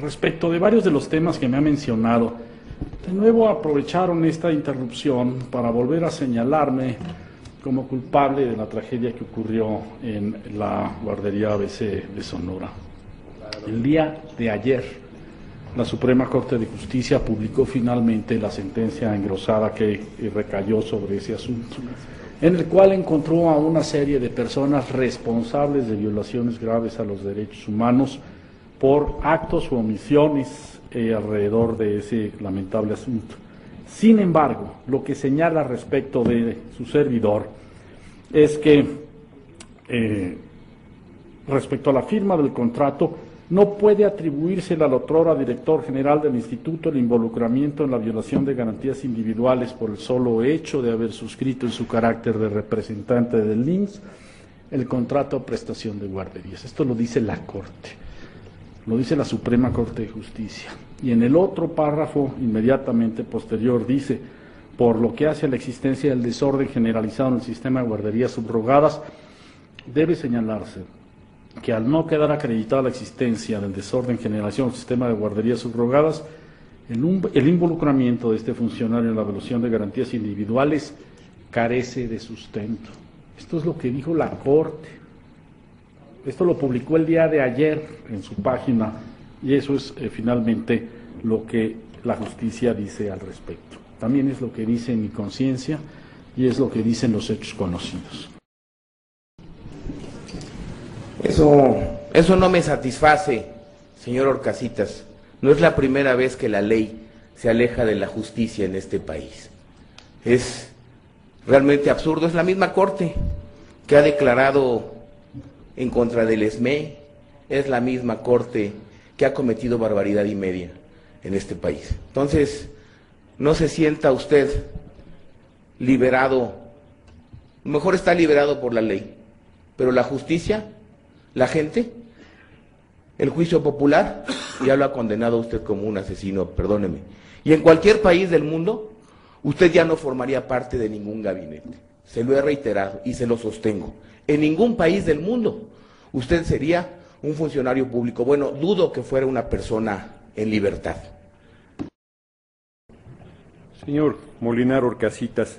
respecto de varios de los temas que me ha mencionado, de nuevo aprovecharon esta interrupción para volver a señalarme como culpable de la tragedia que ocurrió en la guardería ABC de Sonora. El día de ayer, la Suprema Corte de Justicia publicó finalmente la sentencia engrosada que recayó sobre ese asunto, en el cual encontró a una serie de personas responsables de violaciones graves a los derechos humanos por actos u omisiones alrededor de ese lamentable asunto. Sin embargo, lo que señala respecto de su servidor es que respecto a la firma del contrato, no puede atribuírsele al otrora director general del instituto el involucramiento en la violación de garantías individuales por el solo hecho de haber suscrito en su carácter de representante del IMSS el contrato a prestación de guarderías. Esto lo dice la Corte, lo dice la Suprema Corte de Justicia. Y en el otro párrafo inmediatamente posterior dice: por lo que hace a la existencia del desorden generalizado en el sistema de guarderías subrogadas, debe señalarse que al no quedar acreditada la existencia del desorden generalizado en el sistema de guarderías subrogadas, el involucramiento de este funcionario en la violación de garantías individuales carece de sustento. Esto es lo que dijo la Corte. Esto lo publicó el día de ayer en su página y eso es finalmente lo que la justicia dice al respecto. También es lo que dice mi conciencia y es lo que dicen los hechos conocidos. Eso no me satisface, señor Orcasitas. No es la primera vez que la ley se aleja de la justicia en este país. Es realmente absurdo. Es la misma Corte que ha declarado en contra del SME, es la misma Corte que ha cometido barbaridad y media en este país. Entonces, no se sienta usted liberado, mejor está liberado por la ley, pero la justicia, la gente, el juicio popular, ya lo ha condenado a usted como un asesino, perdóneme. Y en cualquier país del mundo, usted ya no formaría parte de ningún gabinete. Se lo he reiterado y se lo sostengo. En ningún país del mundo usted sería un funcionario público. Bueno, dudo que fuera una persona en libertad. Señor Molinar Orcasitas,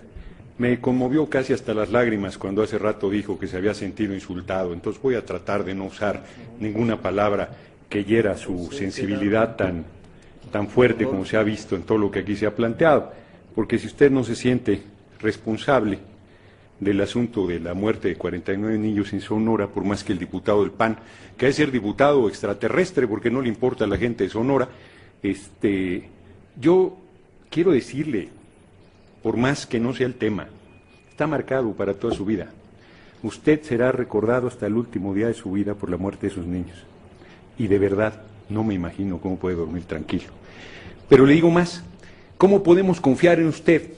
me conmovió casi hasta las lágrimas cuando hace rato dijo que se había sentido insultado. Entonces voy a tratar de no usar ninguna palabra que hiera su sensibilidad tan fuerte como se ha visto en todo lo que aquí se ha planteado. Porque si usted no se siente responsable del asunto de la muerte de 49 niños en Sonora, por más que el diputado del PAN, que ha de ser diputado extraterrestre porque no le importa a la gente de Sonora, yo quiero decirle, por más que no sea el tema, está marcado para toda su vida. Usted será recordado hasta el último día de su vida por la muerte de sus niños. Y de verdad, no me imagino cómo puede dormir tranquilo. Pero le digo más, ¿cómo podemos confiar en usted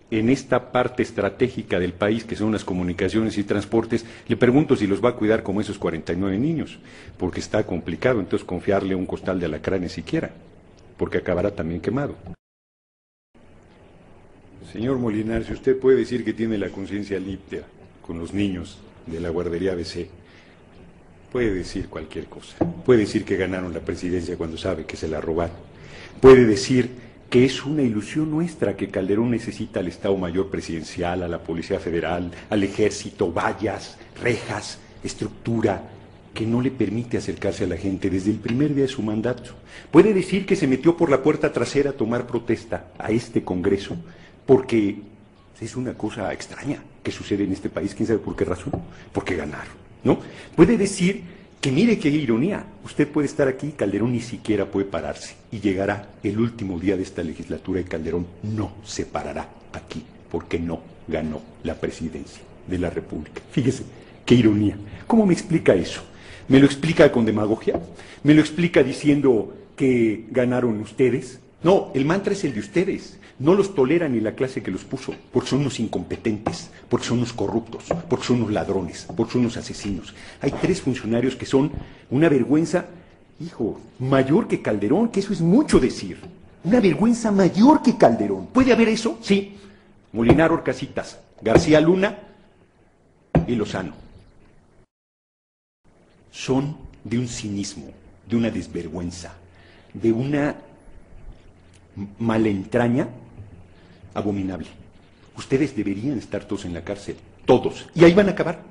en esta parte estratégica del país, que son las comunicaciones y transportes? Le pregunto si los va a cuidar como esos 49 niños, porque está complicado entonces confiarle un costal de alacranes siquiera, porque acabará también quemado. Señor Molinar, si usted puede decir que tiene la conciencia limpia con los niños de la guardería ABC, puede decir cualquier cosa. Puede decir que ganaron la presidencia cuando sabe que se la robaron. Puede decir que es una ilusión nuestra, que Calderón necesita al Estado Mayor Presidencial, a la Policía Federal, al Ejército, vallas, rejas, estructura que no le permite acercarse a la gente desde el primer día de su mandato. Puede decir que se metió por la puerta trasera a tomar protesta a este Congreso, porque es una cosa extraña que sucede en este país, quién sabe por qué razón, porque ganaron, ¿no? Puede decir que mire qué ironía, usted puede estar aquí, Calderón ni siquiera puede pararse, y llegará el último día de esta legislatura y Calderón no se parará aquí, porque no ganó la presidencia de la República. Fíjese, qué ironía. ¿Cómo me explica eso? ¿Me lo explica con demagogia? ¿Me lo explica diciendo que ganaron ustedes? No, el mantra es el de ustedes. No los tolera ni la clase que los puso, porque son unos incompetentes, porque son unos corruptos, porque son unos ladrones, porque son unos asesinos. Hay 3 funcionarios que son una vergüenza, hijo, mayor que Calderón, que eso es mucho decir. Una vergüenza mayor que Calderón. ¿Puede haber eso? Sí. Molinar Orcasitas, García Luna y Lozano. Son de un cinismo, de una desvergüenza. de una malentraña abominable. Ustedes deberían estar todos en la cárcel, todos, y ahí van a acabar,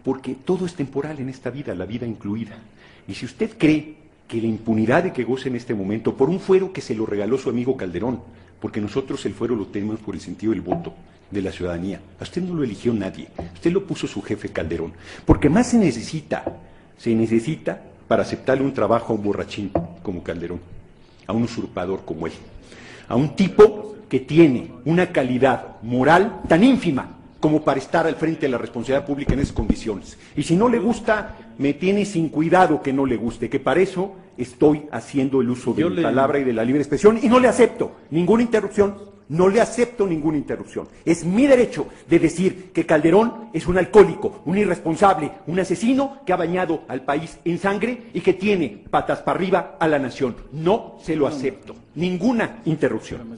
porque todo es temporal en esta vida, la vida incluida. Y si usted cree que la impunidad de que goza en este momento por un fuero que se lo regaló su amigo Calderón, porque nosotros el fuero lo tenemos por el sentido del voto de la ciudadanía, a usted no lo eligió nadie, usted lo puso su jefe Calderón, porque más se necesita para aceptarle un trabajo a un borrachín como Calderón, a un usurpador como él, a un tipo que tiene una calidad moral tan ínfima como para estar al frente de la responsabilidad pública en esas condiciones. Y si no le gusta, me tiene sin cuidado que no le guste, que para eso estoy haciendo el uso de mi palabra y de la libre expresión, y no le acepto ninguna interrupción, no le acepto ninguna interrupción. Es mi derecho de decir que Calderón es un alcohólico, un irresponsable, un asesino que ha bañado al país en sangre y que tiene patas para arriba a la nación. No se lo acepto, ninguna interrupción.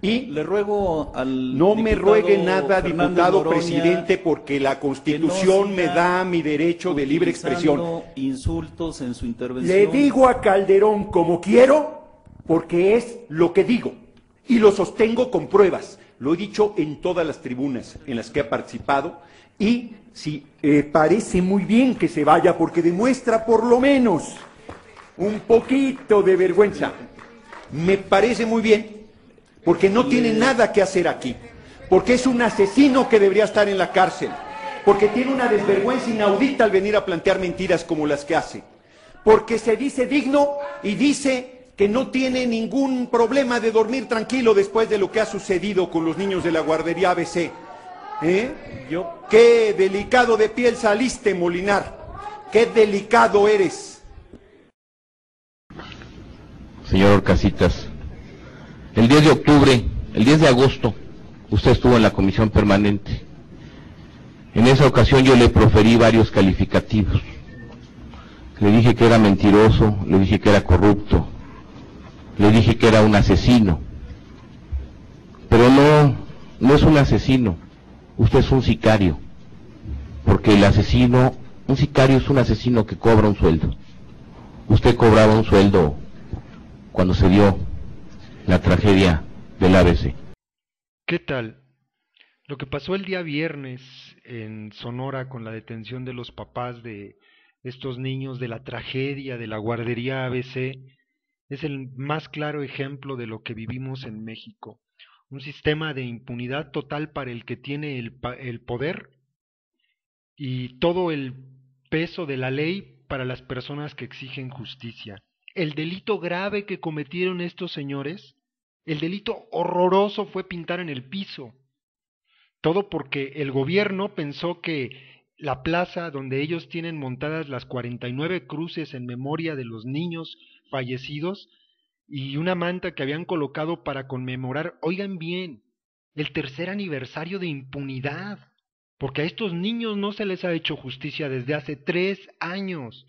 Y le ruego al no me ruegue nada, Fernández diputado Noroña, presidente, porque la Constitución no me da mi derecho de libre expresión. Insultos en su intervención. Le digo a Calderón como quiero, porque es lo que digo, y lo sostengo con pruebas. Lo he dicho en todas las tribunas en las que he participado, y si parece muy bien que se vaya, porque demuestra por lo menos un poquito de vergüenza. Me parece muy bien, porque no tiene nada que hacer aquí, porque es un asesino que debería estar en la cárcel, porque tiene una desvergüenza inaudita al venir a plantear mentiras como las que hace, porque se dice digno y dice que no tiene ningún problema de dormir tranquilo después de lo que ha sucedido con los niños de la guardería ABC. Qué delicado de piel saliste, Molinar, qué delicado eres. Señor Orcasitas, el 10 de octubre, el 10 de agosto, usted estuvo en la comisión permanente. En esa ocasión yo le proferí varios calificativos. Le dije que era mentiroso, le dije que era corrupto, le dije que era un asesino. Pero no es un asesino, usted es un sicario. Porque el asesino, un sicario es un asesino que cobra un sueldo. Usted cobraba un sueldo cuando se dio la tragedia del ABC. ¿Qué tal? Lo que pasó el día viernes en Sonora con la detención de los papás de estos niños de la tragedia de la guardería ABC es el más claro ejemplo de lo que vivimos en México. Un sistema de impunidad total para el que tiene el poder y todo el peso de la ley para las personas que exigen justicia. El delito grave que cometieron estos señores, el delito horroroso fue pintar en el piso. Todo porque el gobierno pensó que la plaza donde ellos tienen montadas las 49 cruces en memoria de los niños fallecidos y una manta que habían colocado para conmemorar, oigan bien, el 3er aniversario de impunidad, porque a estos niños no se les ha hecho justicia desde hace 3 años.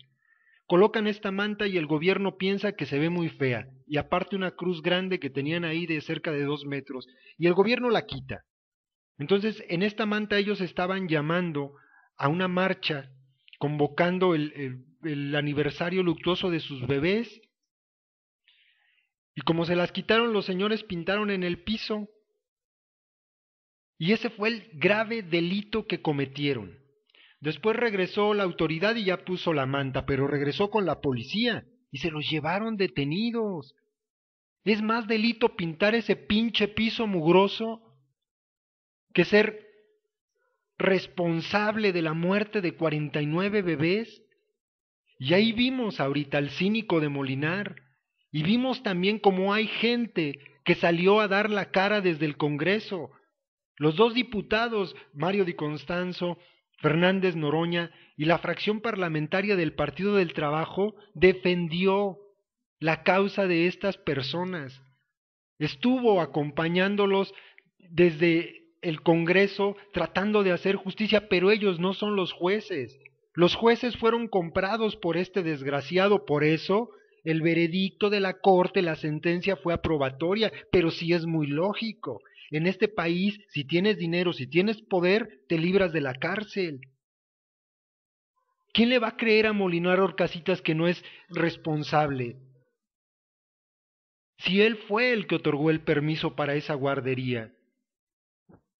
Colocan esta manta y el gobierno piensa que se ve muy fea, y aparte una cruz grande que tenían ahí de cerca de 2 metros, y el gobierno la quita. Entonces, en esta manta ellos estaban llamando a una marcha, convocando el aniversario luctuoso de sus bebés, y como se las quitaron, los señores pintaron en el piso, y ese fue el grave delito que cometieron. Después regresó la autoridad y ya puso la manta, pero regresó con la policía y se los llevaron detenidos. Es más delito pintar ese pinche piso mugroso que ser responsable de la muerte de 49 bebés. Y ahí vimos ahorita al cínico de Molinar, y vimos también cómo hay gente que salió a dar la cara desde el Congreso. Los 2 diputados, Mario Di Constanzo, Fernández Noroña, y la fracción parlamentaria del Partido del Trabajo defendió la causa de estas personas. Estuvo acompañándolos desde el Congreso tratando de hacer justicia, pero ellos no son los jueces. Los jueces fueron comprados por este desgraciado, por eso el veredicto de la Corte, la sentencia fue aprobatoria, pero sí es muy lógico. En este país, si tienes dinero, si tienes poder, te libras de la cárcel. ¿Quién le va a creer a Molinar Orcasitas que no es responsable? si él fue el que otorgó el permiso para esa guardería.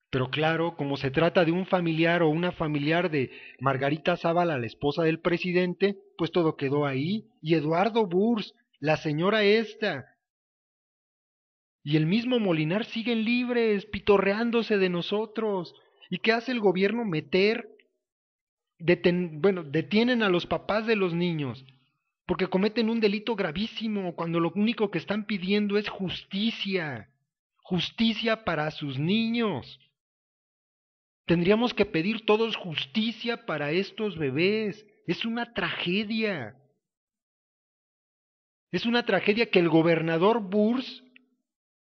Pero claro, como se trata de un familiar o una familiar de Margarita Zavala, la esposa del presidente, pues todo quedó ahí. Y Eduardo Burs, la señora esta, y el mismo Molinar siguen libres, pitorreándose de nosotros. ¿Y qué hace el gobierno? Detienen a los papás de los niños, porque cometen un delito gravísimo, cuando lo único que están pidiendo es justicia, justicia para sus niños. Tendríamos que pedir todos justicia para estos bebés. Es una tragedia. Es una tragedia que el gobernador Burs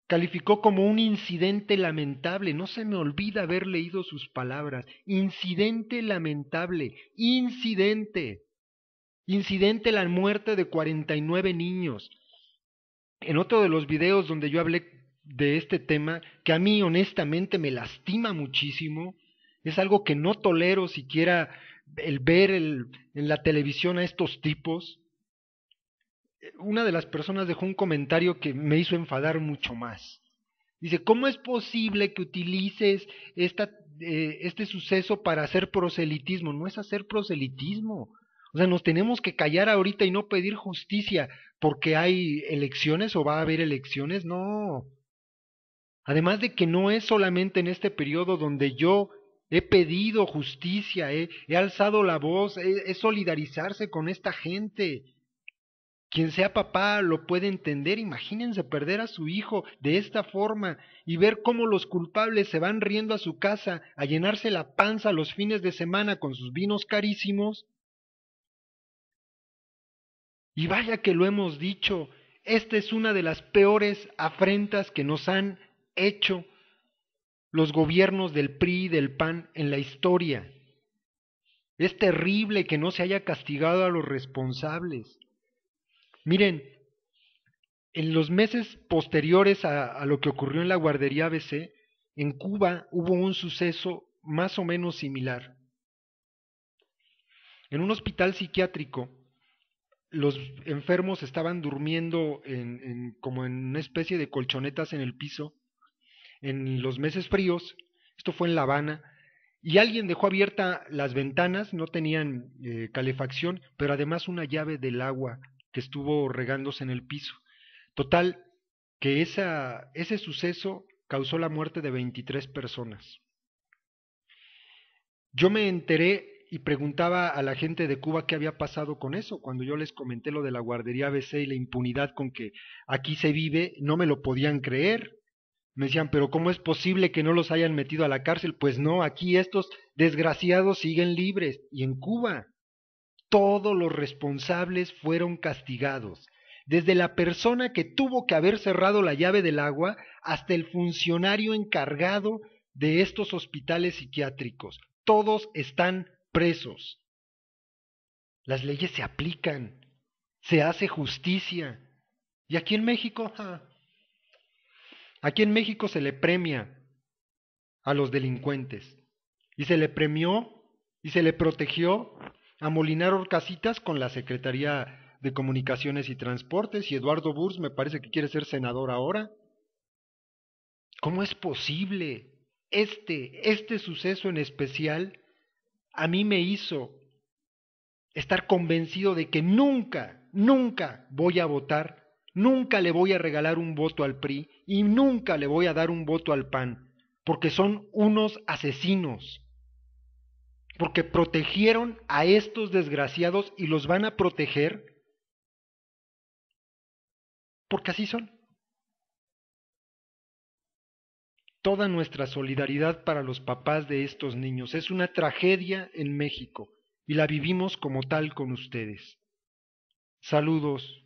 calificó como un incidente lamentable. No se me olvida haber leído sus palabras. Incidente lamentable. Incidente. Incidente la muerte de 49 niños. En otro de los videos donde yo hablé de este tema, que a mí honestamente me lastima muchísimo, es algo que no tolero siquiera el ver en la televisión a estos tipos. Una de las personas dejó un comentario que me hizo enfadar mucho más. Dice, ¿cómo es posible que utilices este suceso para hacer proselitismo? No es hacer proselitismo. O sea, nos tenemos que callar ahorita y no pedir justicia porque hay elecciones o va a haber elecciones. No. Además de que no es solamente en este periodo donde yo he pedido justicia, he alzado la voz, es solidarizarse con esta gente. Quien sea papá lo puede entender. Imagínense perder a su hijo de esta forma y ver cómo los culpables se van riendo a su casa a llenarse la panza los fines de semana con sus vinos carísimos. Y vaya que lo hemos dicho, esta es una de las peores afrentas que nos han hecho los gobiernos del PRI y del PAN en la historia. Es terrible que no se haya castigado a los responsables. Miren, en los meses posteriores a lo que ocurrió en la guardería ABC, en Cuba hubo un suceso más o menos similar. En un hospital psiquiátrico, los enfermos estaban durmiendo como en una especie de colchonetas en el piso, en los meses fríos. Esto fue en La Habana, y alguien dejó abiertas las ventanas, no tenían calefacción, pero además una llave del agua que estuvo regándose en el piso. Total, que ese suceso causó la muerte de 23 personas. Yo me enteré y preguntaba a la gente de Cuba qué había pasado con eso. Cuando yo les comenté lo de la guardería ABC y la impunidad con que aquí se vive, no me lo podían creer. Me decían, pero ¿cómo es posible que no los hayan metido a la cárcel? Pues no, aquí estos desgraciados siguen libres. Y en Cuba, todos los responsables fueron castigados. Desde la persona que tuvo que haber cerrado la llave del agua hasta el funcionario encargado de estos hospitales psiquiátricos. Todos están presos. Las leyes se aplican, se hace justicia. ¿Y aquí en México? Aquí en México se le premia a los delincuentes. Y se le premió y se le protegió a Molinar Orcasitas con la Secretaría de Comunicaciones y Transportes, y Eduardo Burs me parece que quiere ser senador ahora. ¿Cómo es posible? Este suceso en especial a mí me hizo estar convencido de que nunca voy a votar, nunca le voy a regalar un voto al PRI y nunca le voy a dar un voto al PAN, porque son unos asesinos, porque protegieron a estos desgraciados y los van a proteger porque así son. Toda nuestra solidaridad para los papás de estos niños. Es una tragedia en México y la vivimos como tal con ustedes. Saludos.